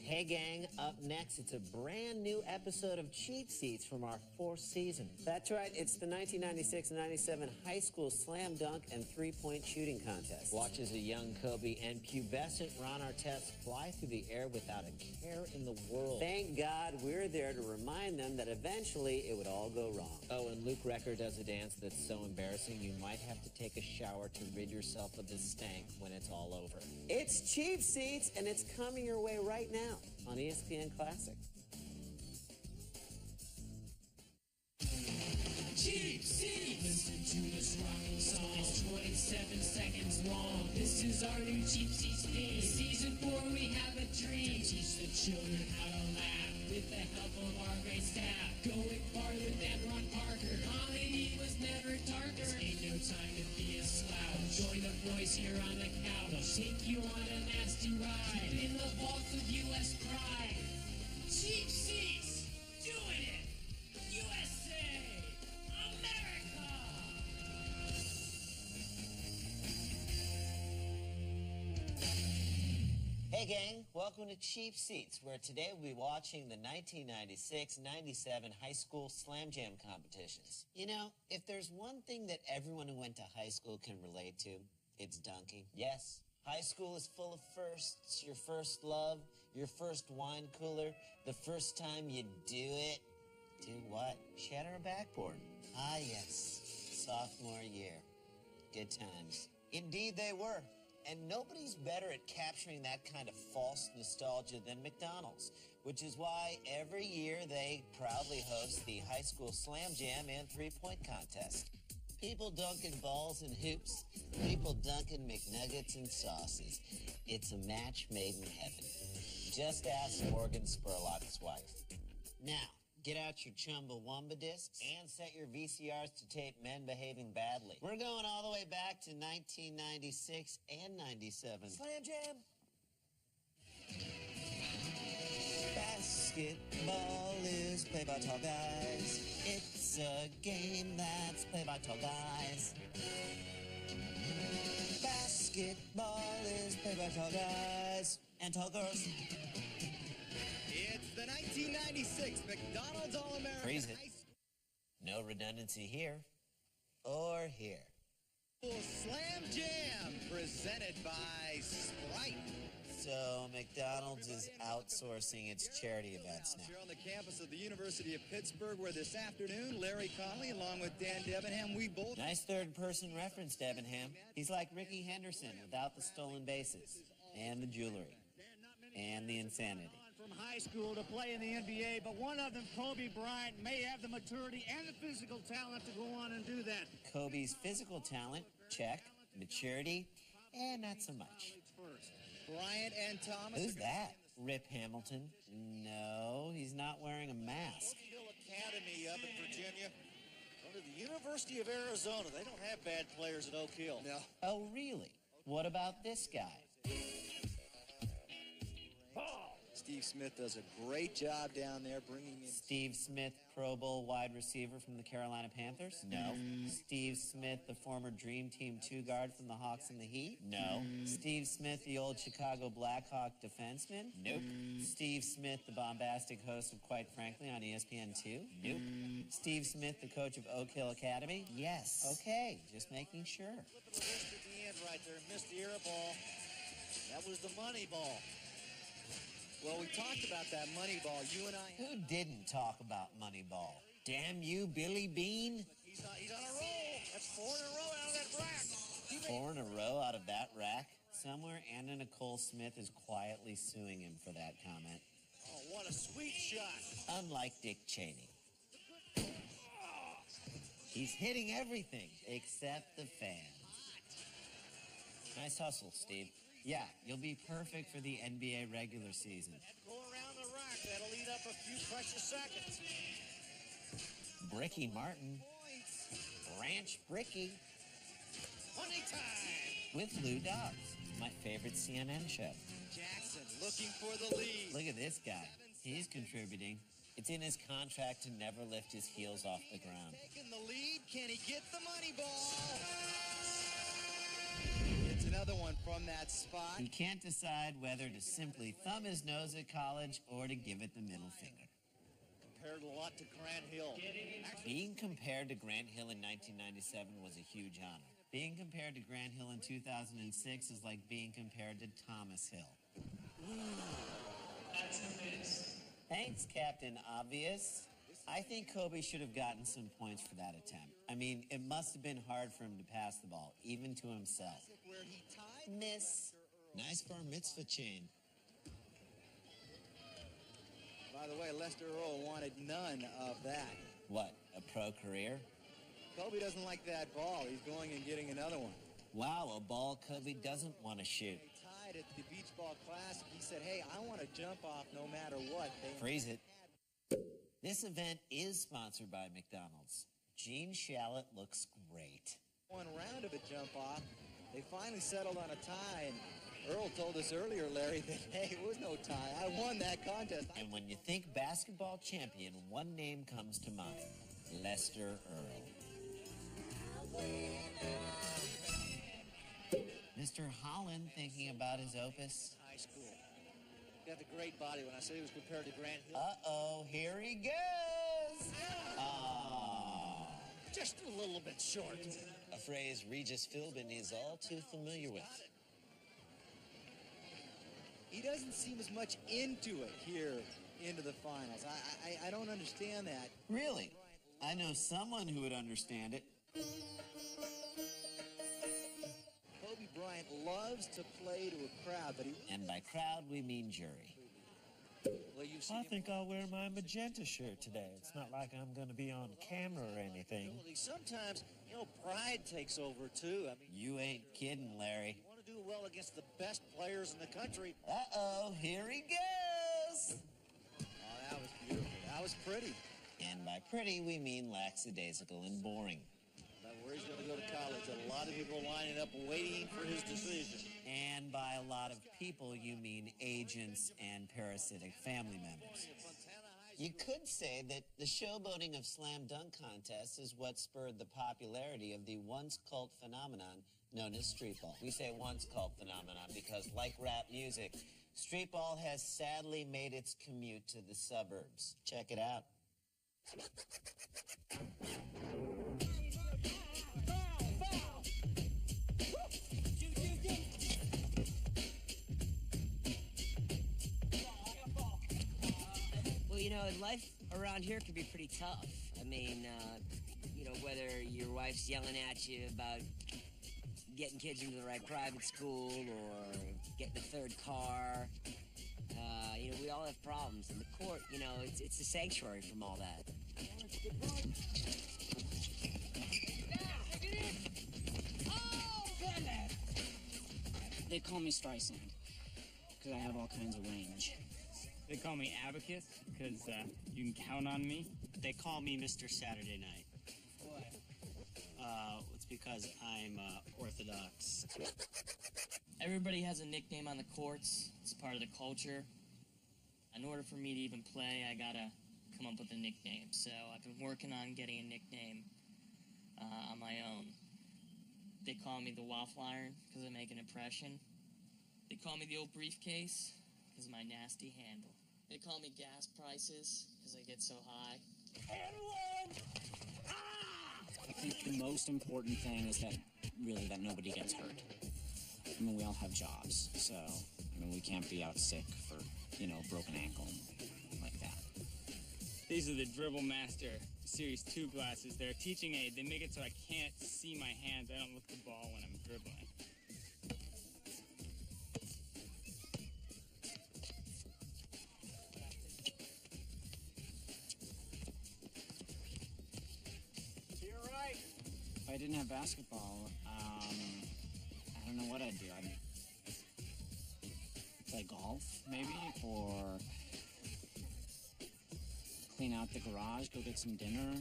Hey gang, up next, it's a brand new episode of Cheap Seats from our 4th season. That's right, it's the 1996-97 high school slam dunk and three-point shooting contest. Watch as a young Kobe and pubescent Ron Artest fly through the air without a care in the world. Thank God we're there to remind them that eventually it would all go wrong. Oh, and Luke Recker does a dance that's so embarrassing you might have to take a shower to rid yourself of the stank when it's all over. It's Cheap Seats, and it's coming your way right now on ESPN Classic. Cheap Seats! Listen to this rocking song. It's 27 seconds long. This is our new Cheap Seats theme. Season 4, we have a dream. To teach the children how to laugh with the help of our great staff. Going farther than Ron Parker. Comedy was never darker. Ain't no time to be a slouch. Join the boys here on the couch. They'll take you on a nasty ride in the vaults of U.S. pride. Cheap Seats! Doing it! USA! America! Hey gang, welcome to Cheap Seats, where today we'll be watching the 1996-97 high school slam jam competitions. You know, if there's one thing that everyone who went to high school can relate to, it's dunking. Yes, high school is full of firsts. Your first love, your first wine cooler, the first time you do it. Do what? Shatter a backboard. Ah, yes. Sophomore year. Good times. Indeed they were. And nobody's better at capturing that kind of false nostalgia than McDonald's, which is why every year they proudly host the high school slam jam and three-point contest. People dunking balls and hoops. People dunking McNuggets and sauces. It's a match made in heaven. Just ask Morgan Spurlock's wife. Now, get out your Chumbawamba discs and set your VCRs to tape men behaving badly. We're going all the way back to 1996 and 97. Slam Jam! Basketball is played by tall guys. It's a game that's played by tall guys. Basketball is played by tall guys and tall girls. It's the 1996 McDonald's All-American Freeze it. High School No redundancy here or here. Slam Jam, presented by Sprite. So McDonald's is outsourcing its charity events now. Here on the campus of the University of Pittsburgh, where this afternoon, Larry Conley, along with Dan Debenham, we both... Nice third-person reference, Debenham. He's like Ricky Henderson without the stolen bases and the jewelry and the insanity. From high school to play in the NBA, but one of them, Kobe Bryant, may have the maturity and the physical talent to go on and do that. Kobe's physical talent, check. Maturity, not so much. Bryant and Thomas. Who's that? Rip Hamilton? No, he's not wearing a mask. Hill Academy up in Virginia. Go to the University of Arizona. They don't have bad players at Oak Hill. No. Oh, really? What about this guy? Steve Smith does a great job down there bringing in... Steve Smith, Pro Bowl wide receiver from the Carolina Panthers? No. Steve Smith, the former Dream Team 2 guard from the Hawks and the Heat? No. Steve Smith, the old Chicago Blackhawk defenseman? Nope. Steve Smith, the bombastic host of Quite Frankly on ESPN2? Nope. Steve Smith, the coach of Oak Hill Academy? Yes. Okay, just making sure. Flip of the wrist at the end right there. Missed the air ball. That was the money ball. Well, we talked about that money ball. You and I... Who didn't talk about Moneyball? Damn you, Billy Bean. He's on a roll. That's 4 in a row out of that rack. 4 in a row out of that rack? Somewhere Anna Nicole Smith is quietly suing him for that comment. Oh, what a sweet shot. Unlike Dick Cheney. He's hitting everything except the fans. Nice hustle, Steve. Yeah, you'll be perfect for the NBA regular season. And go around the rack. That'll eat up a few precious seconds. Bricky Martin. Ranch Bricky. Money time. With Lou Dobbs, my favorite CNN show. Jackson looking for the lead. Look at this guy. He's contributing. It's in his contract to never lift his heels off the ground. Taking the lead. Can he get the money ball? It's an another one from that spot. He can't decide whether to simply thumb his nose at college or to give it the middle finger. Compared a lot to Grant Hill. Being compared to Grant Hill in 1997 was a huge honor. Being compared to Grant Hill in 2006 is like being compared to Thomas Hill. That's a miss. Thanks, Captain Obvious. I think Kobe should have gotten some points for that attempt. I mean, it must have been hard for him to pass the ball, even to himself. Where he tied Miss. Nice bar mitzvah chain. By the way, Lester Earl wanted none of that. What, a pro career? Kobe doesn't like that ball. He's going and getting another one. Wow, a ball Kobe doesn't want to shoot. They tied at the Beach Ball Classic. He said, hey, I want to jump off no matter what. Freeze it. This event is sponsored by McDonald's. Gene Shalit looks great. One round of a jump off. They finally settled on a tie, and Earl told us earlier, Larry, that, hey, it was no tie. I won that contest. And when you think basketball champion, one name comes to mind. Lester Earl. Mr. Holland thinking about his opus. High school. Got the great body. When I say he was compared to Grant Hill. Uh-oh, here he goes. Oh. Just a little bit short. A phrase Regis Philbin is all too familiar with. He doesn't seem as much into it here into the finals. I don't understand that. Really? I know someone who would understand it. Kobe Bryant loves to play to a crowd, but he... And by crowd, we mean jury. Well, you've seen I him think I'll wear my magenta shirt today. It's not like I'm going to be on camera or anything. ability. Sometimes, pride takes over, too. I mean, You ain't kidding, Larry. you want to do well against the best players in the country. Uh-oh, here he goes. Oh, that was beautiful. That was pretty. And by pretty, we mean lackadaisical and boring. About where he's going to go to college. A lot of people are lining up waiting for his decision. And by a lot of people, you mean agents and parasitic family members. You could say that the showboating of slam dunk contests is what spurred the popularity of the once cult phenomenon known as street ball. We say once cult phenomenon because, like rap music, street ball has sadly made its commute to the suburbs. Check it out. Well, life around here can be pretty tough. I mean, whether your wife's yelling at you about getting kids into the right private school or getting the third car, we all have problems. And the court, it's a sanctuary from all that. They call me Streisand because I have all kinds of range. They call me Abacus because you can count on me. They call me Mr. Saturday Night. What? It's because I'm Orthodox. Everybody has a nickname on the courts. It's part of the culture. In order for me to even play, I gotta come up with a nickname. So I've been working on getting a nickname on my own. They call me the Waffle Iron because I make an impression. They call me the old briefcase because of my nasty handle. They call me gas prices because I get so high. I think the most important thing is that nobody gets hurt. I mean, we all have jobs, so we can't be out sick for broken ankle like that. These are the Dribble Master Series 2 glasses. They're a teaching aid. They make it so I can't see my hands. I don't look the ball when I'm dribbling. If I didn't have basketball, I don't know what I'd do. I'd play golf, maybe, or clean out the garage, go get some dinner.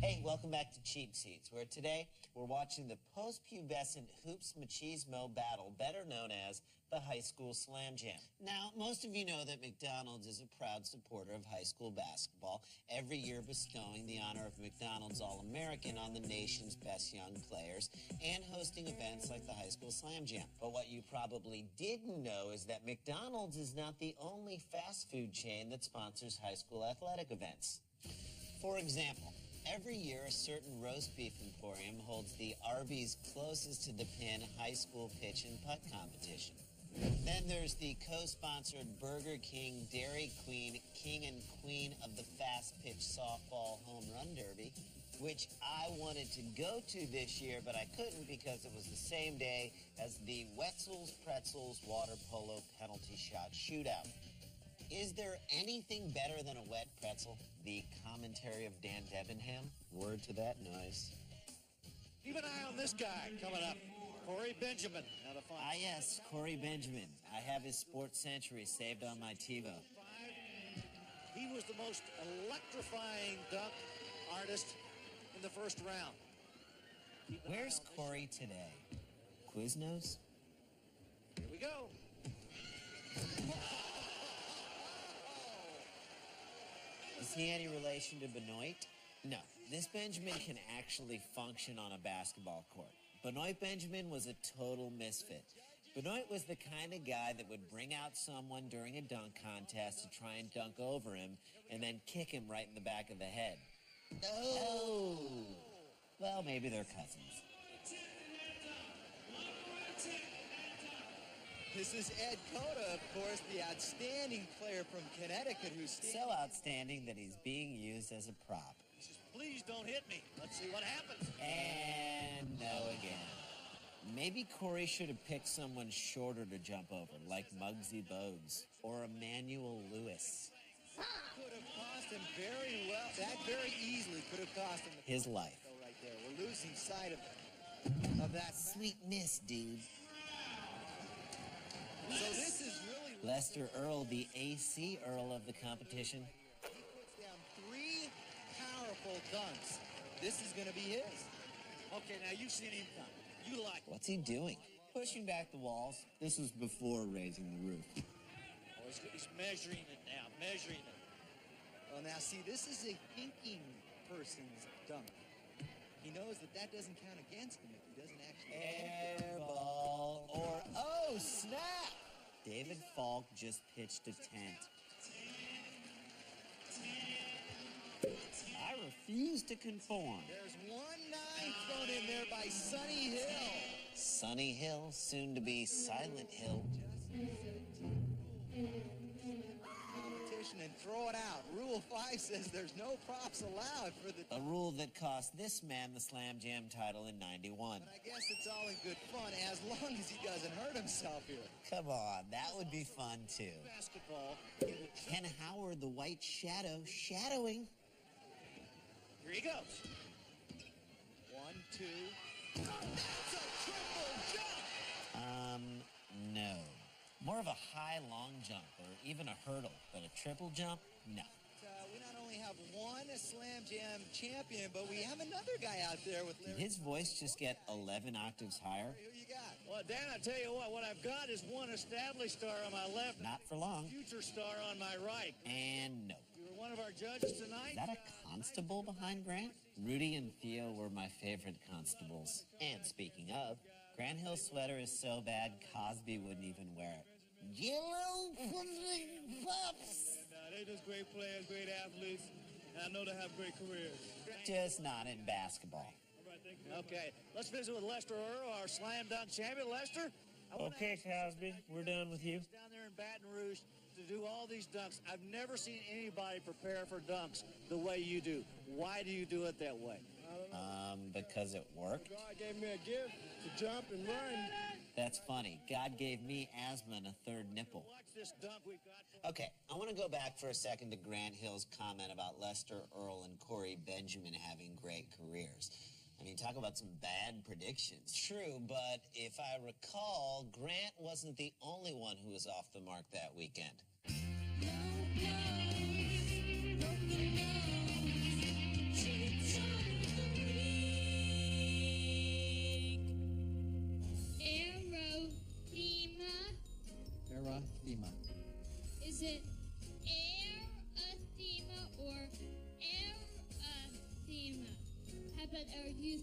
Hey, welcome back to Cheap Seats, where today we're watching the post-pubescent hoops machismo battle, better known as the High School Slam Jam. Now, most of you know that McDonald's is a proud supporter of high school basketball, every year bestowing the honor of McDonald's All-American on the nation's best young players and hosting events like the High School Slam Jam. But what you probably didn't know is that McDonald's is not the only fast food chain that sponsors high school athletic events. For example, every year a certain roast beef emporium holds the Arby's closest to the pin high school pitch and putt competition. Then there's the co-sponsored Burger King Dairy Queen King and Queen of the Fast Pitch Softball Home Run Derby, which I wanted to go to this year, but I couldn't because it was the same day as the Wetzel's Pretzels Water Polo Penalty Shot Shootout. Is there anything better than a wet pretzel? The commentary of Dan Debenham. Word to that noise. Keep an eye on this guy coming up. Corey Benjamin. Out of Ah, yes, Corey Benjamin. I have his Sports Century saved on my TiVo. He was the most electrifying dunk artist in the first round. Where's Corey today? Quiznos? Here we go. Is he any relation to Benoit? No, this Benjamin can actually function on a basketball court. Benoit Benjamin was a total misfit. Benoit was the kind of guy that would bring out someone during a dunk contest to try and dunk over him and then kick him right in the back of the head. Oh! Well, maybe they're cousins. This is Ed Cota, of course, the outstanding player from Connecticut who's so outstanding that he's being used as a prop. Please don't hit me. Let's see what happens. And no again. Maybe Corey should have picked someone shorter to jump over, like Muggsy Bogues or Emmanuel Lewis. Could have cost him very well. That very easily could have cost him his life. Right there. We're losing sight of that. Sweet miss, dude. So this is really Lester Earl, the AC Earl of the competition. He puts down 3 powerful dunks. This is going to be his. Okay, now you've seen him come. You like What's he doing? Pushing back the walls. This was before raising the roof. Oh, he's measuring it now, measuring it. Well, now see, this is a thinking person's dunk. He knows that that doesn't count against him if he doesn't actually... Air ball or... Oh, snap! David Falk just pitched a tent. I refuse to conform. There's 1-9 thrown in there by Sonny Hill. Sonny Hill, soon to be Silent Hill. Competition and throw it out. Rule 5 says there's no props allowed for the... A rule that cost this man the Slam Jam title in '91. But I guess it's all in good fun as long as he doesn't hurt himself here. Come on, that would be fun too. Basketball. Ken Howard, the White Shadow, shadowing. Here he goes. 1, 2. That's a triple jump! No. More of a high long jump or even a hurdle, but a triple jump, no. We not only have one Slam Jam champion, but we have another guy out there with Did his voice just get 11 octaves higher? Who you got? Well, Dan, I tell you what I've got is one established star on my left. Not for long. Future star on my right. And no. You were one of our judges tonight. Is that a constable behind Grant? Rudy and Theo were my favorite constables. And speaking of, Grant Hill's sweater is so bad Cosby wouldn't even wear it. Yellow pups. They're just great players, great athletes, and I know they have great careers. Just not in basketball. All right, thank you. Okay, let's visit with Lester Earl, our slam dunk champion. Lester? Okay, Cosby, we're done with you. Down there in Baton Rouge to do all these dunks. I've never seen anybody prepare for dunks the way you do. Why do you do it that way? Because it worked. God gave me a gift to jump and run. That's funny. God gave me asthma and a third nipple. Watch this dunk we got. Okay, I want to go back for a second to Grant Hill's comment about Lester Earl and Corey Benjamin having great careers. I mean, talk about some bad predictions. True, but if I recall, Grant wasn't the only one who was off the mark that weekend.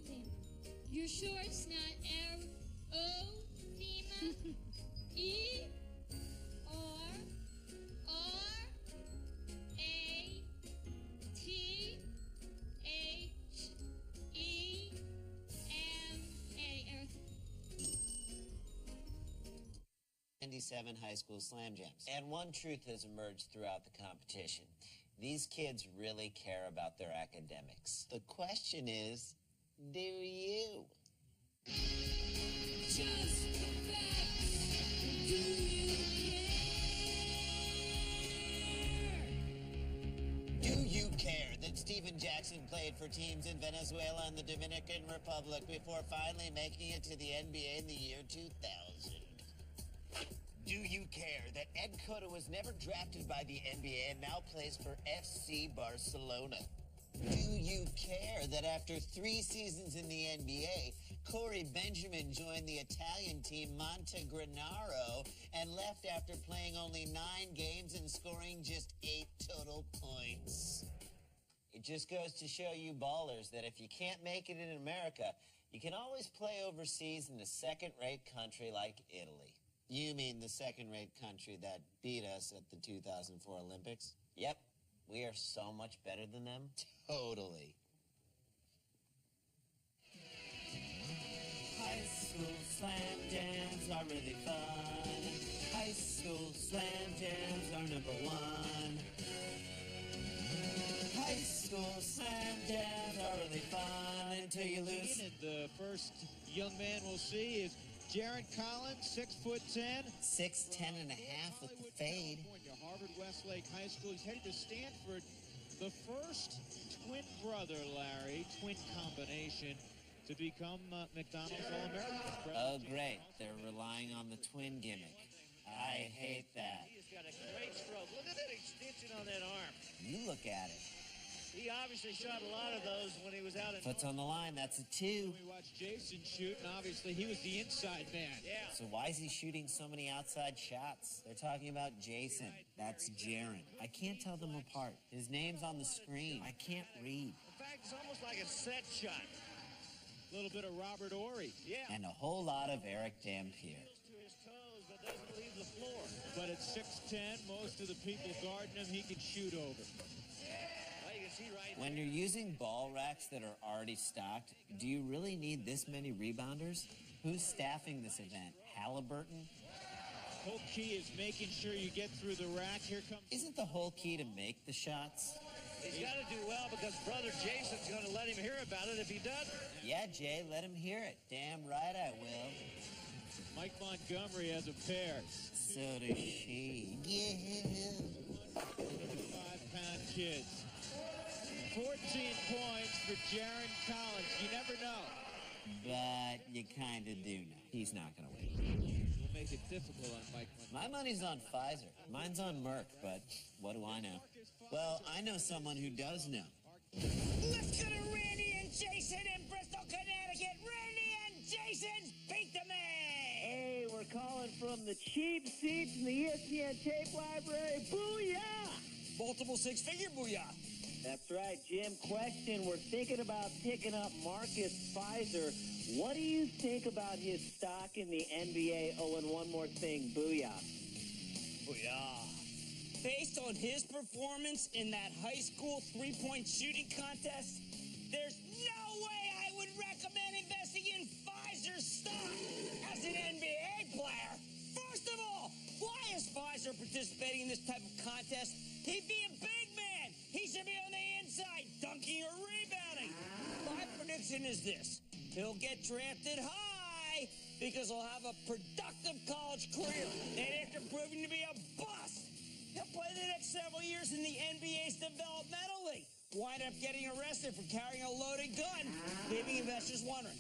team. You're sure it's not Thema? E-R-R-A-T-H-E-M-A. 97 high school slam jams. And one truth has emerged throughout the competition. These kids really care about their academics. The question is, do you? Just the facts. Do you care? Do you care that Steven Jackson played for teams in Venezuela and the Dominican Republic before finally making it to the NBA in the year 2000? Do you care that Ed Cota was never drafted by the NBA and now plays for FC Barcelona? Do you care that after 3 seasons in the NBA, Corey Benjamin joined the Italian team Montegranaro and left after playing only 9 games and scoring just 8 total points? It just goes to show you ballers that if you can't make it in America, you can always play overseas in a second-rate country like Italy. You mean the second-rate country that beat us at the 2004 Olympics? Yep. We are so much better than them. Totally. High school slam jams are really fun. High school slam jams are #1. High school slam jams are really fun until you lose. And the first young man we'll see is Jaron Collins, 6'10". 6'10" and a half with the fade. California, Harvard Westlake High School. He's headed to Stanford. The first twin brother, Larry, twin combination to become McDonald's All-American. Oh, great. They're relying on the twin gimmick. I hate that. He has got a great stroke. Look at that extension on that arm. You look at it. He obviously shot a lot of those when he was out in... Foot's on the line. That's a 2. We watched Jason shoot, and obviously he was the inside man. Yeah. So why is he shooting so many outside shots? They're talking about Jason. That's Jaron. I can't tell them apart. His name's on the screen. I can't read. In fact, it's almost like a set shot. A little bit of Robert Ory. Yeah. And a whole lot of Eric Dampier. To his toes, but doesn't leave the floor. But at 6'10", most of the people guarding him, he can shoot over. Well, you can see right When you're using ball racks that are already stocked, do you really need this many rebounders? Who's staffing this event? Halliburton? Whole key is making sure you get through the rack. Here comes... Isn't the whole key to make the shots? He's got to do well because brother Jason's going to let him hear about it if he doesn't. Yeah, Jay, let him hear it. Damn right I will. Mike Montgomery has a pair. So does she. Yeah. 5-pound kids. 14 points for Jaron Collins. You never know. But you kind of do know. He's not going to win. We'll make it difficult on Mike Montgomery. My money's on Pfizer. Mine's on Merck, but what do I know? Well, I know someone who does know. Let's go to Randy and Jason in Bristol, Connecticut. Randy and Jason, beat the man. Hey, we're calling from the cheap seats in the ESPN tape library. Booyah! Multiple six-figure booyah. That's right, Jim. Question, we're thinking about picking up Marcus Pfizer. What do you think about his stock in the NBA? Oh, and one more thing, booyah. Booyah. Based on his performance in that high school three-point shooting contest, there's no way I would recommend investing in Pfizer's stock as an NBA player. First of all, why is Pfizer participating in this type of contest? He'd be a big man. He should be on the inside, dunking or rebounding. My prediction is this. He'll get drafted high because he'll have a productive college career. And after proving to be a bust, he'll play the next several years in the NBA's developmental league. Wind up getting arrested for carrying a loaded gun, leaving investors wondering,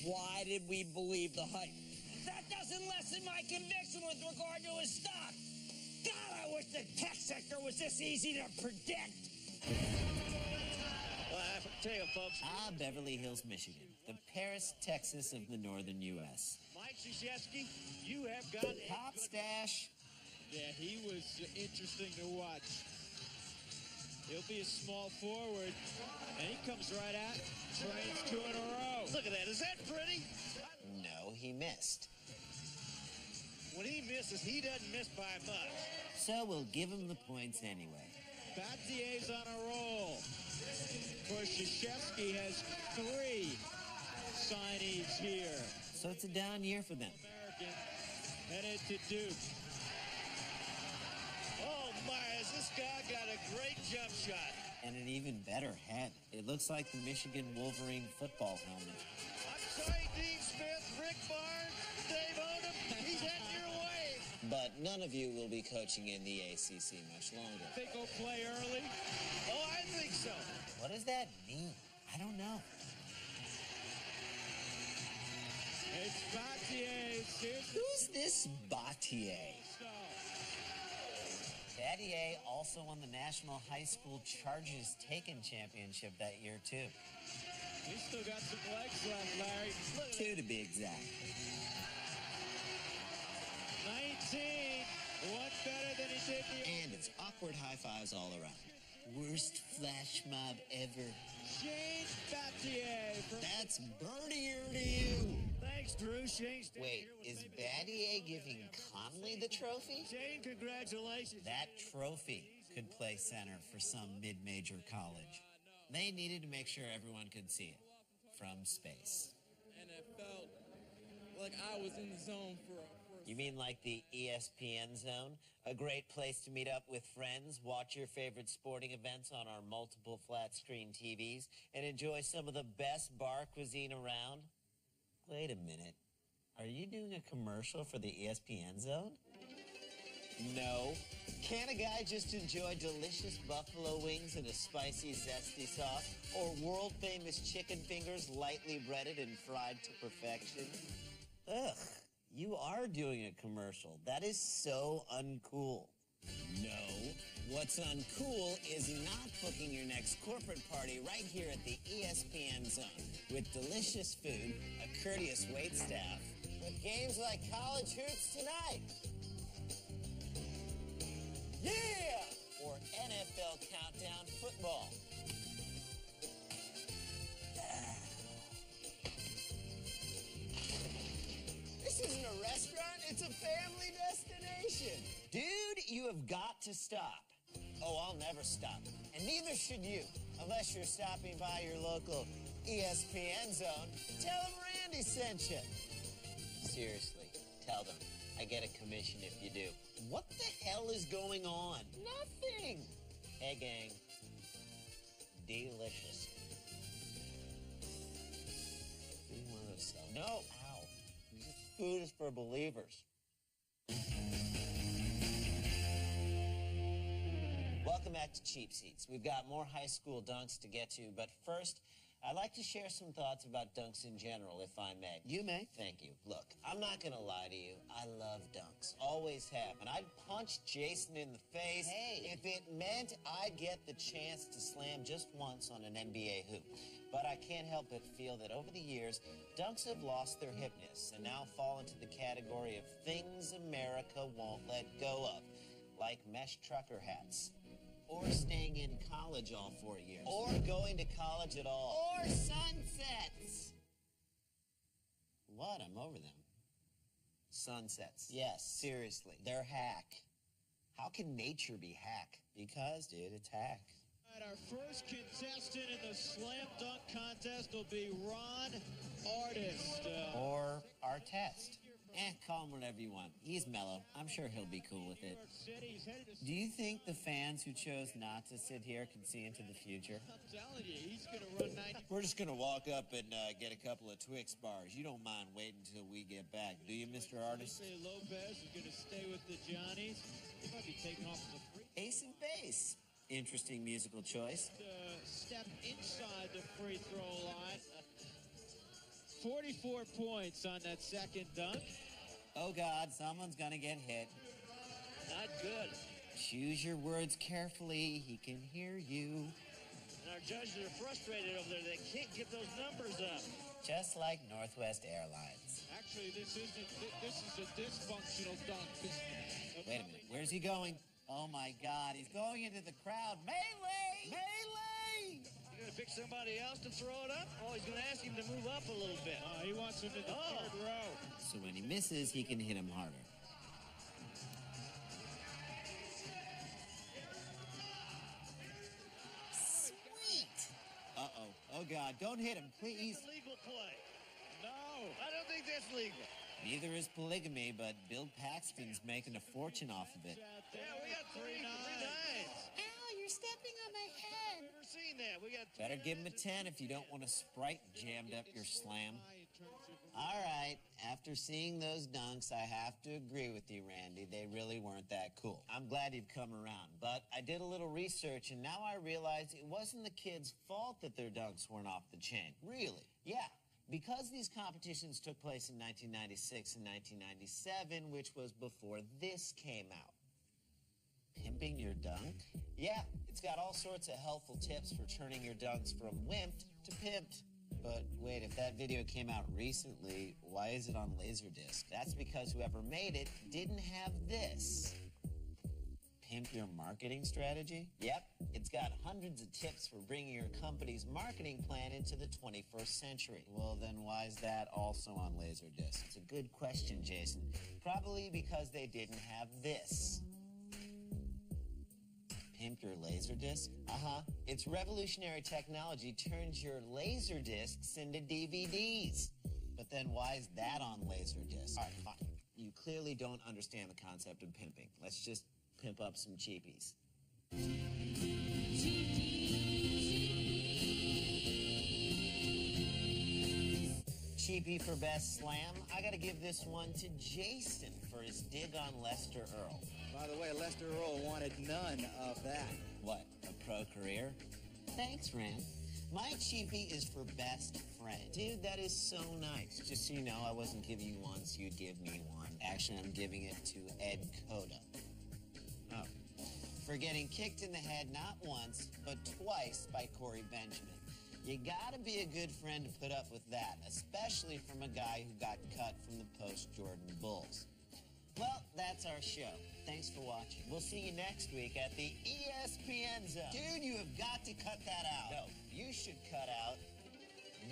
why did we believe the hype? That doesn't lessen my conviction with regard to his stock. God, I wish the tech sector was this easy to predict. Well, I tell you, folks. Beverly Hills, Michigan. The Paris, Texas of the northern U.S. Mike Krzyzewski, you have got a Top stash. Yeah, he was interesting to watch. He'll be a small forward, and he comes right out, trains 2 in a row. Look at that. Is that pretty? No, he missed. When he misses, he doesn't miss by much. So we'll give him the points anyway. Batier's on a roll. Of course, Krzyzewski has 3 signees here. So it's a down year for them. American headed to Duke. Oh, my, has this guy got a great jump shot. And an even better head. It looks like the Michigan Wolverine football helmet. I'm sorry, Dean Smith, Rick Barnes, Dave Odom. He's heading your way. But none of you will be coaching in the ACC much longer. Think he'll play early? Oh, I think so. What does that mean? I don't know. It's Battier. Who's this Battier? Battier also won the National High School Charges Taken Championship that year, too. He's still got some legs left, Larry. 2 to be exact. 19. One better than he did the... And it's awkward high fives all around. Worst flash mob ever. Shane Battier. That's birdier to you. Thanks, Drew. Shane's Wait, is Battier giving Conley the trophy? Shane, congratulations. That trophy could play center for some mid-major college. They needed to make sure everyone could see it from space. And it felt like I was in the zone for You mean like the ESPN zone? A great place to meet up with friends, watch your favorite sporting events on our multiple flat-screen TVs, and enjoy some of the best bar cuisine around? Wait a minute. Are you doing a commercial for the ESPN zone? No. Can't a guy just enjoy delicious buffalo wings and a spicy, zesty sauce, or world-famous chicken fingers lightly breaded and fried to perfection? Ugh. You are doing a commercial. That is so uncool. No. What's uncool is not booking your next corporate party right here at the ESPN zone with delicious food, a courteous waitstaff, with games like college hoops tonight. Yeah! Or NFL countdown football. This isn't a restaurant, it's a family destination. Dude, you have got to stop. Oh, I'll never stop. And neither should you, unless you're stopping by your local ESPN zone. Tell them Randy sent you. Seriously, tell them. I get a commission if you do. What the hell is going on? Nothing. Hey, gang. Delicious. No, ow. Food is for believers. Welcome back to Cheap Seats. We've got more high school dunks to get to, but first, I'd like to share some thoughts about dunks in general, if I may. You may. Thank you. Look, I'm not going to lie to you. I love dunks. Always have. And I'd punch Jason in the face if it meant I'd get the chance to slam just once on an NBA hoop. But I can't help but feel that over the years, dunks have lost their hipness and now fall into the category of things America won't let go of, like mesh trucker hats. Or staying in college all 4 years. Or going to college at all. Or sunsets. What? I'm over them. Sunsets. Yes, seriously. They're hack. How can nature be hack? Because, dude, it's hack. All right, our first contestant in the slam dunk contest will be Ron Artist. Or Artest. Call him whatever you want. He's mellow. I'm sure he'll be cool with it. Do you think the fans who chose not to sit here can see into the future? I'm telling you, he's going to run 90. We're just going to walk up and get a couple of Twix bars. You don't mind waiting until we get back, do you, Mr. Artist? Lopez is going to stay with the Johnnies. He might be taking off the free. Ace and Base. Interesting musical choice. Step inside the free throw line. 44 points on that second dunk. Oh, God, someone's going to get hit. Not good. Choose your words carefully. He can hear you. And our judges are frustrated over there. They can't get those numbers up. Just like Northwest Airlines. Actually, this is a dysfunctional dunk. Wait a minute. Where's he going? Oh, my God. He's going into the crowd. Melee! pick somebody else to throw it up? Oh, he's going to ask him to move up a little bit. He wants him in the third row. So when he misses, he can hit him harder. Sweet! Uh-oh. Oh, God. Don't hit him, please. It's a legal play. No, I don't think that's legal. Neither is polygamy, but Bill Paxton's making a fortune off of it. Yeah, we got three nines. Ow, you're stepping on my head. Never seen that. We got Better give him a 10 if you don't want a Sprite jammed up your slam. All right, after seeing those dunks, I have to agree with you, Randy. They really weren't that cool. I'm glad you've come around, but I did a little research, and now I realize it wasn't the kids' fault that their dunks weren't off the chain. Really? Yeah. Because these competitions took place in 1996 and 1997, which was before this came out. Pimping your dunk? Yeah, it's got all sorts of helpful tips for turning your dunks from wimped to pimped. But wait, if that video came out recently, why is it on Laserdisc? That's because whoever made it didn't have this. Pimp your marketing strategy? Yep, it's got hundreds of tips for bringing your company's marketing plan into the 21st century. Well, then why is that also on Laserdisc? It's a good question, Jason. Probably because they didn't have this. Pimp your Laserdisc? Uh-huh. It's revolutionary technology turns your Laserdiscs into DVDs. But then why is that on Laserdisc? All right, fine. You clearly don't understand the concept of pimping. Let's just pimp up some cheapies. Cheapie for best slam. I gotta give this one to Jason for his dig on Lester Earl. By the way, Lester Earl wanted none of that. What, a pro career? Thanks, Rand. My cheapie is for best friend. Dude, that is so nice. Just so you know, I wasn't giving you one, so you'd give me one. Actually, I'm giving it to Ed Coda. Oh. For getting kicked in the head not once, but twice by Corey Benjamin. You gotta be a good friend to put up with that, especially from a guy who got cut from the post-Jordan Bulls. Well, that's our show. Thanks for watching. We'll see you next week at the ESPN Zone. Dude, you have got to cut that out. No, you should cut out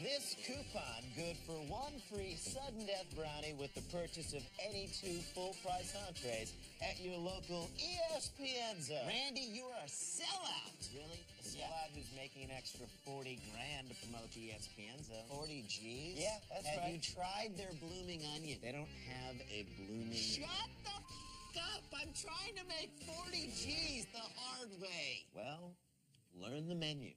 this coupon, good for one free sudden death brownie with the purchase of any 2 full-price entrees at your local ESPN Zone. Randy, you are a sellout. Really? A sellout who's making an extra 40 grand to promote the ESPN Zone. 40 G's? Yeah, that's right. Have you tried their blooming onion? They don't have a blooming... Shut the f*** up! I'm trying to make 40 G's the hard way. Well, learn the menu.